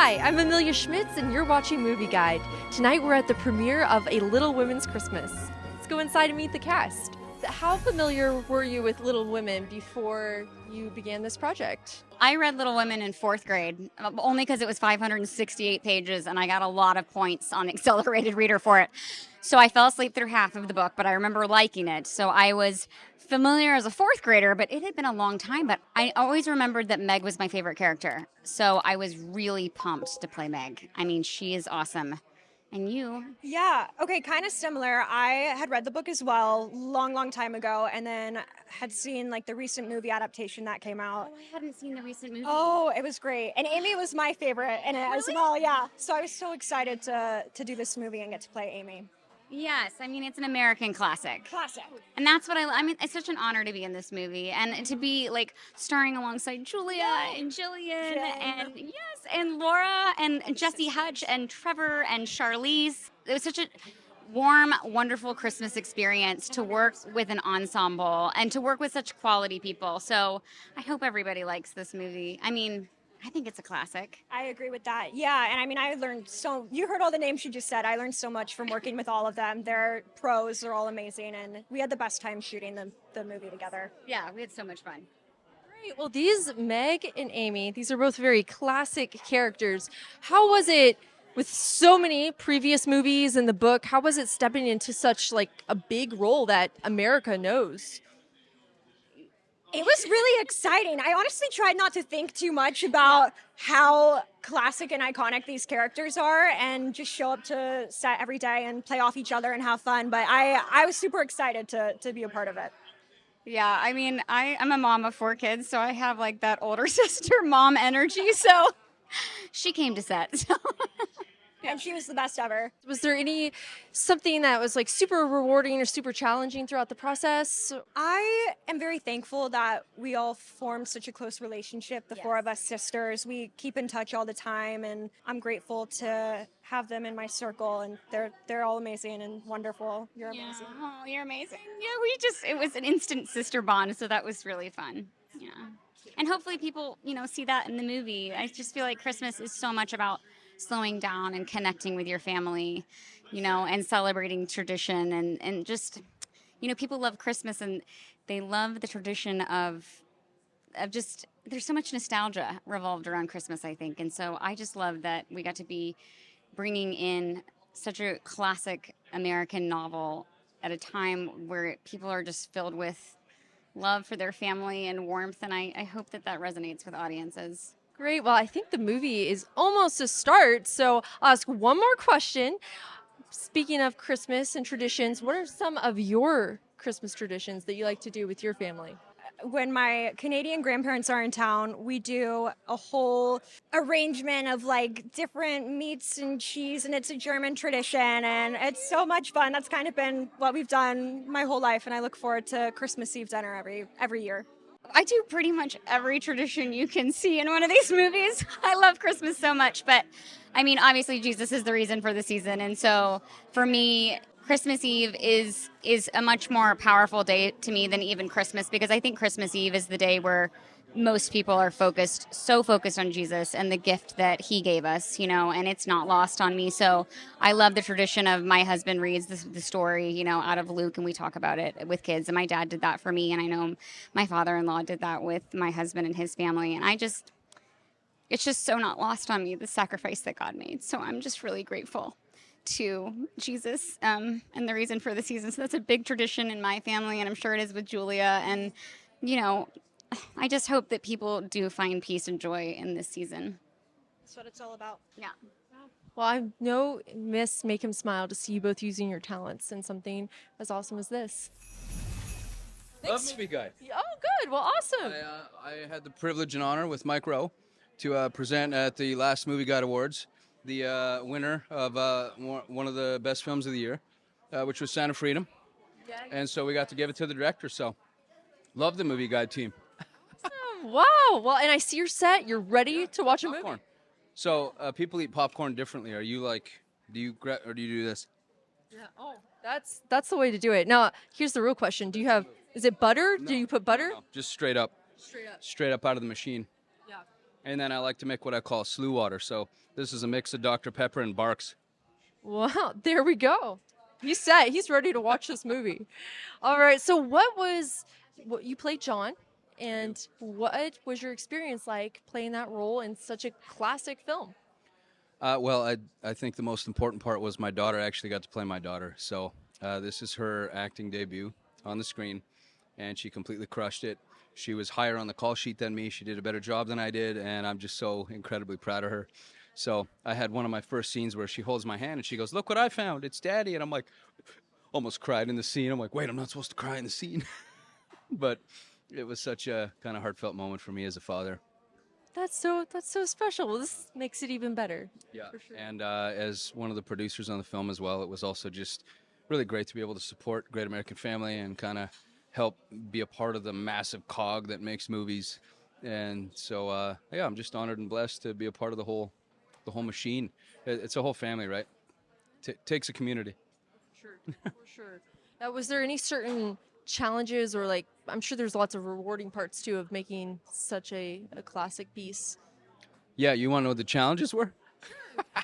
Hi, I'm Amelia Schmitz, and you're watching Movie Guide. Tonight we're at the premiere of A Little Women's Christmas. Let's go inside and meet the cast. How familiar were you with Little Women before you began this project? I read Little Women in fourth grade, only because it was 568 pages, and I got a lot of points on accelerated reader for it. So I fell asleep through half of the book, but I remember liking it. So I was familiar as a fourth grader, but it had been a long time. But I always remembered that Meg was my favorite character. So I was really pumped to play Meg. I mean, she is awesome. And you? Yeah, okay, kind of similar. I had read the book as well, long time ago, and then had seen like the recent movie adaptation that came out. Oh, I hadn't seen the recent movie. Oh, it was great. And Amy was my favorite in it as well, yeah. So I was so excited to do this movie and get to play Amy. Yes, I mean, it's an American classic. Classic. And that's what I mean, it's such an honor to be in this movie and to be like starring alongside Julia and Jillian and and Laura and Jesse Hutch and Trevor and Charlize. It was such a warm, wonderful Christmas experience to work with an ensemble and to work with such quality people. So I hope everybody likes this movie. I mean, I think it's a classic. I agree with that. Yeah, and I mean, I learned you heard all the names you just said. I learned so much from working with all of them. They're pros, they're all amazing, and we had the best time shooting the movie together. Yeah, we had so much fun. Great. Well, these, Meg and Amy, these are both very classic characters. How was it with so many previous movies in the book? How was it stepping into such like a big role that America knows? It was really exciting. I honestly tried not to think too much about how classic and iconic these characters are and just show up to set every day and play off each other and have fun. But I was super excited to be a part of it. Yeah, I mean, I'm a mom of 4 kids, so I have like that older sister mom energy. So she came to set. So. And she was the best ever. Was there something that was like super rewarding or super challenging throughout the process? I am very thankful that we all formed such a close relationship, the 4 of us sisters. We keep in touch all the time, and I'm grateful to have them in my circle, and they're all amazing and wonderful. You're amazing. Oh, you're amazing. Yeah, it was an instant sister bond, so that was really fun. Yeah. And hopefully people, see that in the movie. I just feel like Christmas is so much about slowing down and connecting with your family, and celebrating tradition and just, people love Christmas and they love the tradition of just, there's so much nostalgia revolved around Christmas, I think. And so I just love that we got to be bringing in such a classic American novel at a time where people are just filled with love for their family and warmth. And I hope that resonates with audiences. Great. Well, I think the movie is almost to start, so I'll ask one more question. Speaking of Christmas and traditions, what are some of your Christmas traditions that you like to do with your family? When my Canadian grandparents are in town, we do a whole arrangement of like different meats and cheese, and it's a German tradition, and it's so much fun. That's kind of been what we've done my whole life, and I look forward to Christmas Eve dinner every year. I do pretty much every tradition you can see in one of these movies. I love Christmas so much, but I mean, obviously Jesus is the reason for the season. And so for me, Christmas Eve is a much more powerful day to me than even Christmas, because I think Christmas Eve is the day where most people are so focused on Jesus and the gift that he gave us, and it's not lost on me. So I love the tradition of my husband reads the story, out of Luke, and we talk about it with kids. And my dad did that for me. And I know my father-in-law did that with my husband and his family. And it's just so not lost on me, the sacrifice that God made. So I'm just really grateful to Jesus and the reason for the season. So that's a big tradition in my family, and I'm sure it is with Julia. And, I just hope that people do find peace and joy in this season. That's what it's all about. Yeah. Well, I know Miss Make Him Smile to see you both using your talents in something as awesome as this. Love Movieguide. Oh, good. Well, awesome. I had the privilege and honor with Mike Rowe to present at the last Movieguide Awards the winner of one of the best films of the year, which was Sound of Freedom. Yes. And so we got to give it to the director. So love the Movieguide team. Wow. Well, and I see your set. You're ready to watch a movie. So people eat popcorn differently. Are you do you do this? Yeah. Oh, that's the way to do it. Now, here's the real question. Is it butter? No. Do you put butter? No, just straight up. Straight up. Straight up out of the machine. Yeah. And then I like to make what I call slew water. So this is a mix of Dr. Pepper and Barks. Wow, there we go. He's set. He's ready to watch this movie. All right. So, what you played John, and what was your experience like playing that role in such a classic film? I think the most important part was my daughter actually got to play my daughter. So this is her acting debut on the screen, and she completely crushed it. She was higher on the call sheet than me. She did a better job than I did, and I'm just so incredibly proud of her. So I had one of my first scenes where she holds my hand and she goes, "Look what I found! It's Daddy!" And I'm like, almost cried in the scene. I'm like, wait, I'm not supposed to cry in the scene. But it was such a kind of heartfelt moment for me as a father. That's so special. Well, this makes it even better. Yeah. For sure. And as one of the producers on the film as well, it was also just really great to be able to support Great American Family and kind of help be a part of the massive cog that makes movies. And so, yeah, I'm just honored and blessed to be a part of the whole machine. It's a whole family, right? Takes a community. Sure, for sure. Was there any certain challenges or like I'm sure there's lots of rewarding parts too of making such a classic piece? Yeah, you want to know what the challenges were?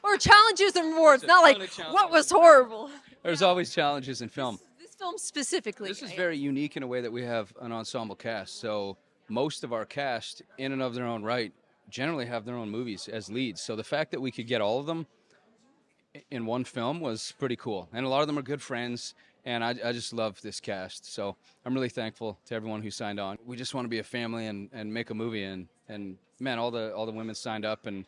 Or challenges and rewards, not like ton of challenges. what was horrible. There's always challenges in film. This film specifically. This is very unique in a way that we have an ensemble cast. So most of our cast, in and of their own right, generally have their own movies as leads. So the fact that we could get all of them in one film was pretty cool. And a lot of them are good friends, and I just love this cast. So I'm really thankful to everyone who signed on. We just want to be a family and make a movie, and man, all the women signed up and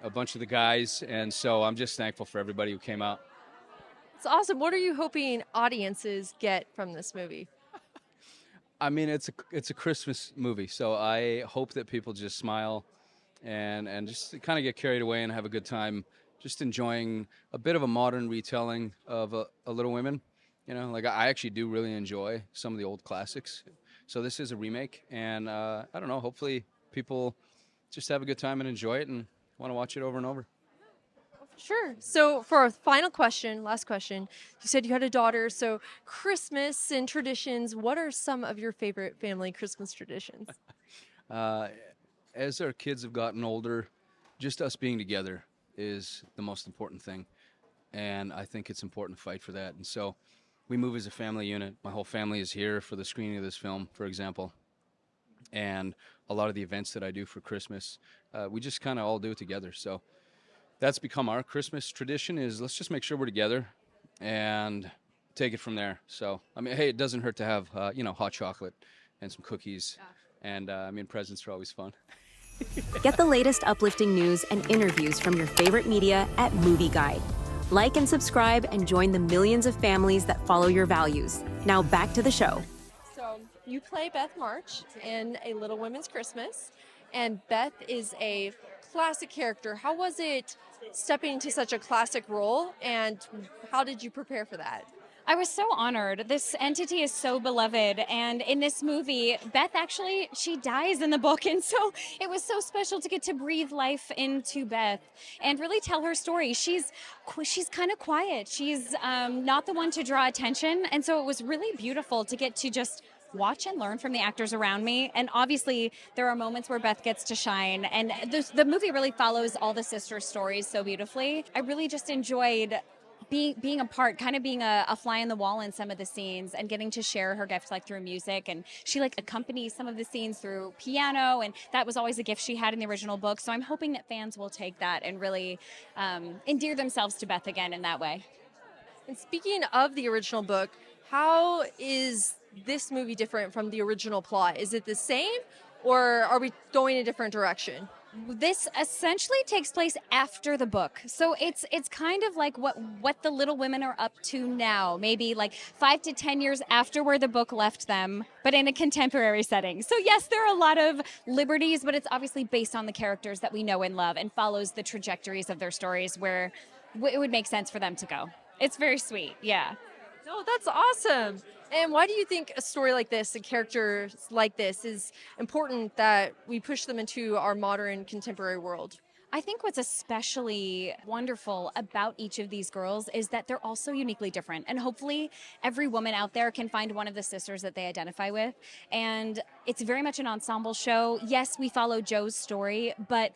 a bunch of the guys, and so I'm just thankful for everybody who came out. It's awesome. What are you hoping audiences get from this movie? I mean, it's a Christmas movie, so I hope that people just smile and just kind of get carried away and have a good time, just enjoying a bit of a modern retelling of a Little Women. You know, like I actually do really enjoy some of the old classics. So this is a remake, and I don't know. Hopefully, people just have a good time and enjoy it and want to watch it over and over. Sure. So for our final question, last question, you said you had a daughter. So Christmas and traditions, what are some of your favorite family Christmas traditions? As our kids have gotten older, just us being together is the most important thing. And I think it's important to fight for that. And so we move as a family unit. My whole family is here for the screening of this film, for example. And a lot of the events that I do for Christmas, we just kind of all do it together. So that's become our Christmas tradition, is let's just make sure we're together and take it from there. So, I mean, hey, it doesn't hurt to have, hot chocolate and some cookies. And, presents are always fun. Get the latest uplifting news and interviews from your favorite media at Movieguide. Like and subscribe and join the millions of families that follow your values. Now back to the show. So you play Beth March in A Little Women's Christmas, and Beth is a classic character. How was it stepping into such a classic role, and how did you prepare for that? I was so honored. This entity is so beloved. And in this movie, Beth actually, she dies in the book. And so it was so special to get to breathe life into Beth and really tell her story. She's kind of quiet. She's not the one to draw attention. And so it was really beautiful to get to just watch and learn from the actors around me. And obviously, there are moments where Beth gets to shine. And the movie really follows all the sisters' stories so beautifully. I really just enjoyed being a part, kind of being a fly on the wall in some of the scenes and getting to share her gift like through music. And she like accompanies some of the scenes through piano, and that was always a gift she had in the original book. So I'm hoping that fans will take that and really endear themselves to Beth again in that way. And speaking of the original book, how is this movie different from the original plot? Is it the same, or are we going a different direction? This essentially takes place after the book. So it's kind of like what the Little Women are up to now, maybe like 5 to 10 years after where the book left them, but in a contemporary setting. So yes, there are a lot of liberties, but it's obviously based on the characters that we know and love and follows the trajectories of their stories where it would make sense for them to go. It's very sweet, yeah. Oh, that's awesome. And why do you think a story like this, and characters like this, is important that we push them into our modern contemporary world? I think what's especially wonderful about each of these girls is that they're all so uniquely different. And hopefully every woman out there can find one of the sisters that they identify with. And it's very much an ensemble show. Yes, we follow Joe's story, but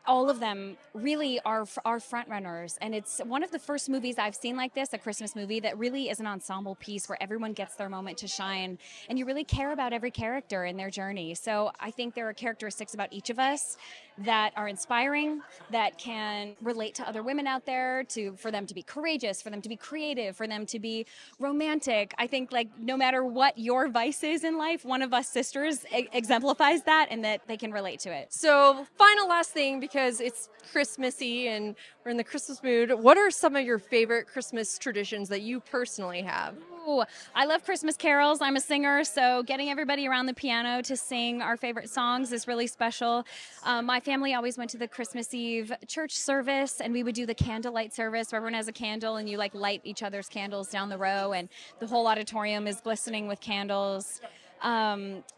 all of them really are front runners, and it's one of the first movies I've seen like this, a Christmas movie that really is an ensemble piece where everyone gets their moment to shine, and you really care about every character in their journey. So I think there are characteristics about each of us that are inspiring, that can relate to other women out there, for them to be courageous, for them to be creative, for them to be romantic. I think like no matter what your vice is in life, one of us sisters exemplifies that, and that they can relate to it. So, final last thing, because it's Christmassy and we're in the Christmas mood, what are some of your favorite Christmas traditions that you personally have? Ooh, I love Christmas carols. I'm a singer, so getting everybody around the piano to sing our favorite songs is really special. My family always went to the Christmas Eve church service, and we would do the candlelight service where everyone has a candle and you like light each other's candles down the row, and the whole auditorium is glistening with candles.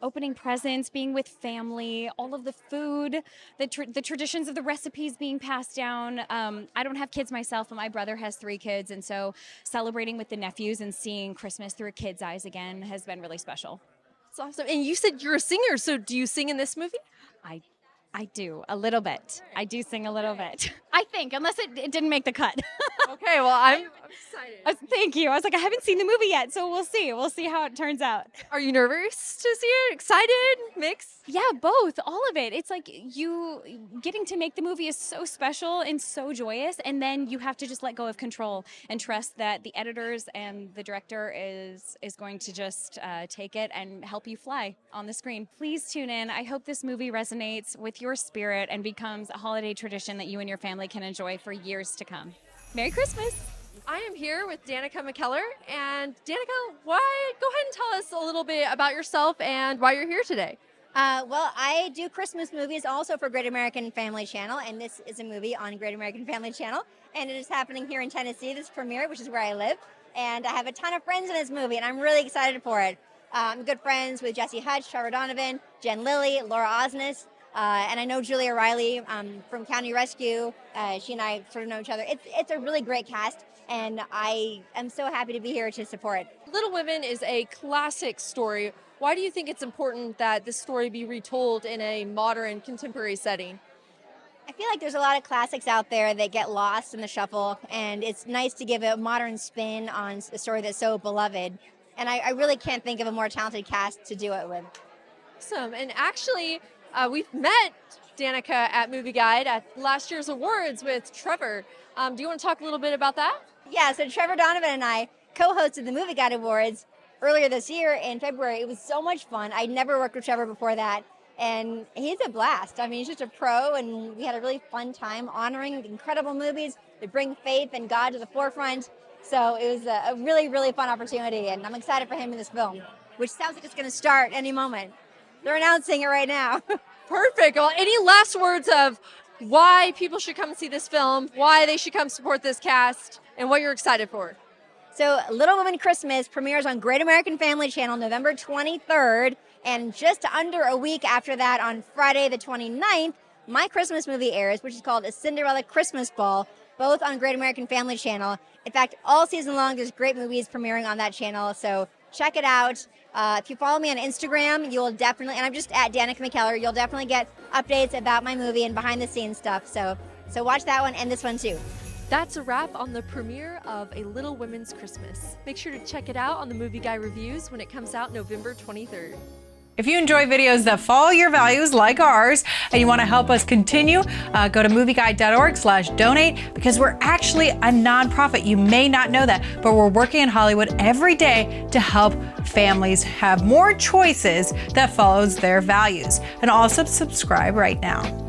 Opening presents, being with family, all of the food, the traditions of the recipes being passed down. I don't have kids myself, but my brother has 3 kids, and so celebrating with the nephews and seeing Christmas through a kid's eyes again has been really special. That's awesome. And you said you're a singer, so do you sing in this movie? I do, a little bit. I do sing a little bit. I think, unless it didn't make the cut. Okay, well, I'm excited. Thank you. I was like, I haven't seen the movie yet, so we'll see. We'll see how it turns out. Are you nervous to see it? Excited? Mixed? Yeah, both. All of it. It's like you getting to make the movie is so special and so joyous, and then you have to just let go of control and trust that the editors and the director is going to just take it and help you fly on the screen. Please tune in. I hope this movie resonates with your spirit and becomes a holiday tradition that you and your family can enjoy for years to come. Merry Christmas! I am here with Danica McKellar. And Danica, go ahead and tell us a little bit about yourself and why you're here today. Well, I do Christmas movies also for Great American Family Channel, and this is a movie on Great American Family Channel, and it is happening here in Tennessee, this premiere, which is where I live, and I have a ton of friends in this movie, and I'm really excited for it. I'm good friends with Jesse Hutch, Trevor Donovan, Jen Lilly, Laura Osnes, and I know Julia Riley from County Rescue. She and I sort of know each other. It's a really great cast, and I am so happy to be here to support. Little Women is a classic story. Why do you think it's important that this story be retold in a modern, contemporary setting? I feel like there's a lot of classics out there that get lost in the shuffle, and it's nice to give a modern spin on a story that's so beloved. And I really can't think of a more talented cast to do it with. Awesome. And actually, we've met Danica at Movieguide at last year's awards with Trevor. Do you want to talk a little bit about that? Yeah, so Trevor Donovan and I co-hosted the Movieguide Awards earlier this year in February. It was so much fun. I'd never worked with Trevor before that, and he's a blast. I mean, he's just a pro, and we had a really fun time honoring incredible movies that bring faith and God to the forefront. So it was a really, really fun opportunity, and I'm excited for him in this film, which sounds like it's going to start any moment. They're announcing it right now. Perfect. Well, any last words of why people should come and see this film, why they should come support this cast, and what you're excited for? So Little Women Christmas premieres on Great American Family Channel November 23rd, and just under a week after that, on Friday the 29th, my Christmas movie airs, which is called A Cinderella Christmas Ball, both on Great American Family Channel. In fact, all season long, there's great movies premiering on that channel, so check it out. If you follow me on Instagram, you'll definitely, and I'm just at Danica McKellar, you'll definitely get updates about my movie and behind-the-scenes stuff, so watch that one and this one too. That's a wrap on the premiere of A Little Women's Christmas. Make sure to check it out on the Movie Guy Reviews when it comes out November 23rd. If you enjoy videos that follow your values like ours and you want to help us continue, go to movieguide.org/donate, because we're actually a nonprofit. You may not know that, but we're working in Hollywood every day to help families have more choices that follows their values. And also subscribe right now.